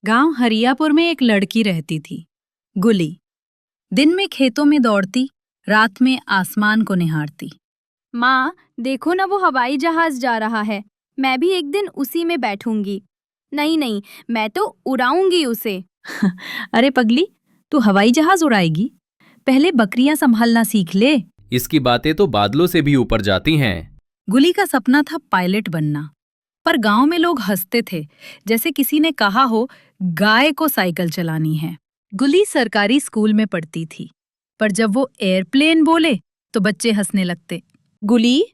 गांव हरियापुर में एक लड़की रहती थी, गुली। दिन में खेतों में दौड़ती, रात में आसमान को निहारती। माँ, देखो ना वो हवाई जहाज जा रहा है। मैं भी एक दिन उसी में बैठूंगी। नहीं नहीं, मैं तो उड़ाऊंगी उसे। अरे पगली, तू हवाई जहाज उड़ाएगी? पहले बकरियां संभालना सीख ले। इसकी बातें तो बादलों से भी ऊपर जाती हैं। गुली का सपना था पायलट बनना, पर गांव में लोग हंसते थे, जैसे किसी ने कहा हो गाय को साइकिल चलानी है। गुली सरकारी स्कूल में पढ़ती थी, पर जब वो एयरप्लेन बोले तो बच्चे हंसने लगते। गुली,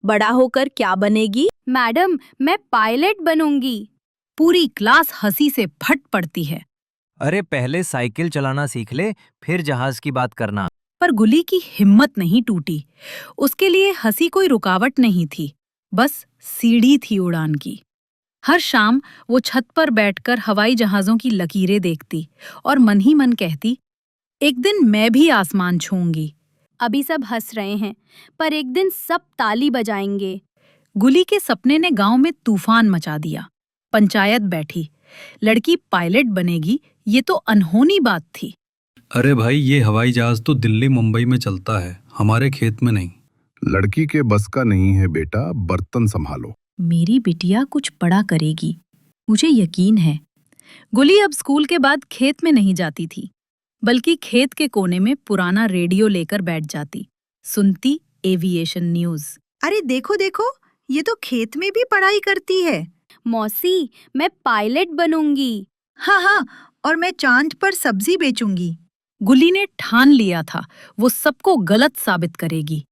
बड़ा होकर क्या बनेगी? मैडम, मैं पायलट बनूंगी। पूरी क्लास हंसी से फट पड़ती है। अरे पहले साइकिल चलाना सीख ले, फिर जहाज की बात करना। पर गुली की हिम्मत नहीं टूटी। उसके लिए हंसी कोई रुकावट नहीं थी, बस सीढ़ी थी उड़ान की। हर शाम वो छत पर बैठकर हवाई जहाजों की लकीरें देखती और मन ही मन कहती, एक दिन मैं भी आसमान छूंगी। अभी सब हंस रहे हैं, पर एक दिन सब ताली बजाएंगे। गुली के सपने ने गांव में तूफान मचा दिया। पंचायत बैठी, लड़की पायलट बनेगी, ये तो अनहोनी बात थी। अरे भाई, ये हवाई जहाज तो दिल्ली मुंबई में चलता है, हमारे खेत में नहीं। लड़की के बस का नहीं है बेटा, बर्तन संभालो। मेरी बिटिया कुछ बड़ा करेगी, मुझे यकीन है। गुली अब स्कूल के बाद खेत में नहीं जाती थी, बल्कि खेत के कोने में पुराना रेडियो लेकर बैठ जाती, सुनती एविएशन न्यूज। अरे देखो देखो, ये तो खेत में भी पढ़ाई करती है। मौसी, मैं पायलट बनूंगी। हाँ हाँ, और मैं चांद पर सब्जी बेचूंगी। गुली ने ठान लिया था वो सबको गलत साबित करेगी।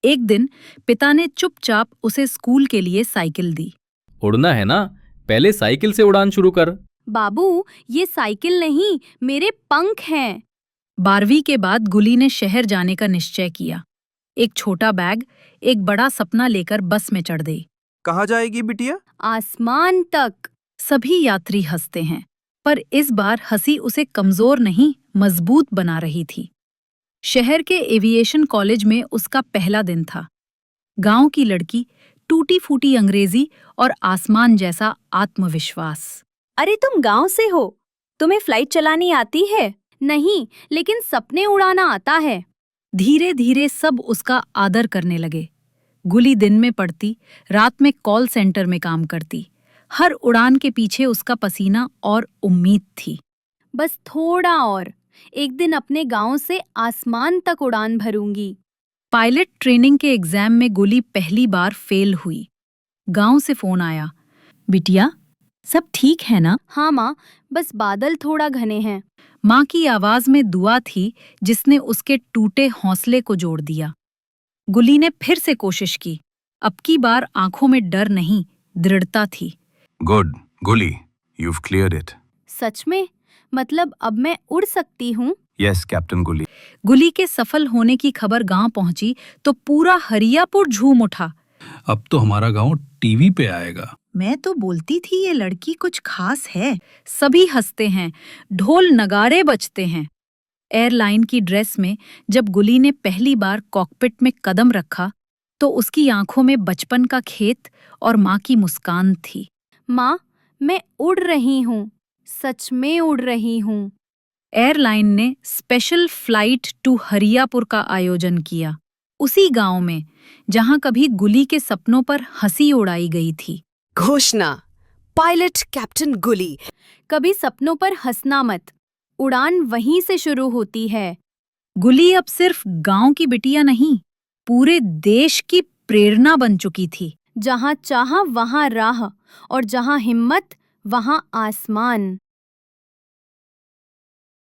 एक दिन पिता ने चुपचाप उसे स्कूल के लिए साइकिल दी। उड़ना है ना, पहले साइकिल से उड़ान शुरू कर। बाबू, ये साइकिल नहीं, मेरे पंख हैं। 12वीं के बाद गुली ने शहर जाने का निश्चय किया। एक छोटा बैग, एक बड़ा सपना लेकर बस में चढ़ गई। कहाँ जाएगी बिटिया? आसमान तक। सभी यात्री हंसते हैं, पर इस बार हंसी उसे कमजोर नहीं, मजबूत बना रही थी। शहर के एविएशन कॉलेज में उसका पहला दिन था। गांव की लड़की, टूटी फूटी अंग्रेजी और आसमान जैसा आत्मविश्वास। अरे तुम गांव से हो, तुम्हें फ्लाइट चलानी आती है? नहीं, लेकिन सपने उड़ाना आता है। धीरे धीरे सब उसका आदर करने लगे। गुली दिन में पढ़ती, रात में कॉल सेंटर में काम करती। हर उड़ान के पीछे उसका पसीना और उम्मीद थी। बस थोड़ा और, एक दिन अपने गांव से आसमान तक उड़ान भरूंगी। पायलट ट्रेनिंग के एग्जाम में गुली पहली बार फेल हुई। गांव से फोन आया, बिटिया सब ठीक है ना? हाँ माँ, बस बादल थोड़ा घने हैं। माँ की आवाज में दुआ थी, जिसने उसके टूटे हौसले को जोड़ दिया। गुली ने फिर से कोशिश की। अब की बार आंखों में डर नहीं, दृढ़ता थी। गुड गुली, you've cleared it. सच में? मतलब अब मैं उड़ सकती हूँ? Yes, कैप्टन गुली। गुली के सफल होने की खबर गांव पहुंची तो पूरा हरियापुर झूम उठा। अब तो हमारा गांव टीवी पे आएगा। मैं तो बोलती थी ये लड़की कुछ खास है। सभी हंसते हैं, ढोल नगाड़े बजते हैं। एयरलाइन की ड्रेस में जब गुली ने पहली बार कॉकपिट में कदम रखा, तो उसकी आंखों में बचपन का खेत और माँ की मुस्कान थी। माँ, मैं उड़ रही हूँ, सच में उड़ रही हूँ। एयरलाइन ने स्पेशल फ्लाइट टू हरियापुर का आयोजन किया, उसी गांव में जहां कभी गुली के सपनों पर हंसी उड़ाई गई थी। घोषणा, पायलट कैप्टन गुली। कभी सपनों पर हंसना मत, उड़ान वहीं से शुरू होती है। गुली अब सिर्फ गांव की बिटिया नहीं, पूरे देश की प्रेरणा बन चुकी थी। जहाँ चाहा वहाँ राह, और जहाँ हिम्मत वहाँ आसमान।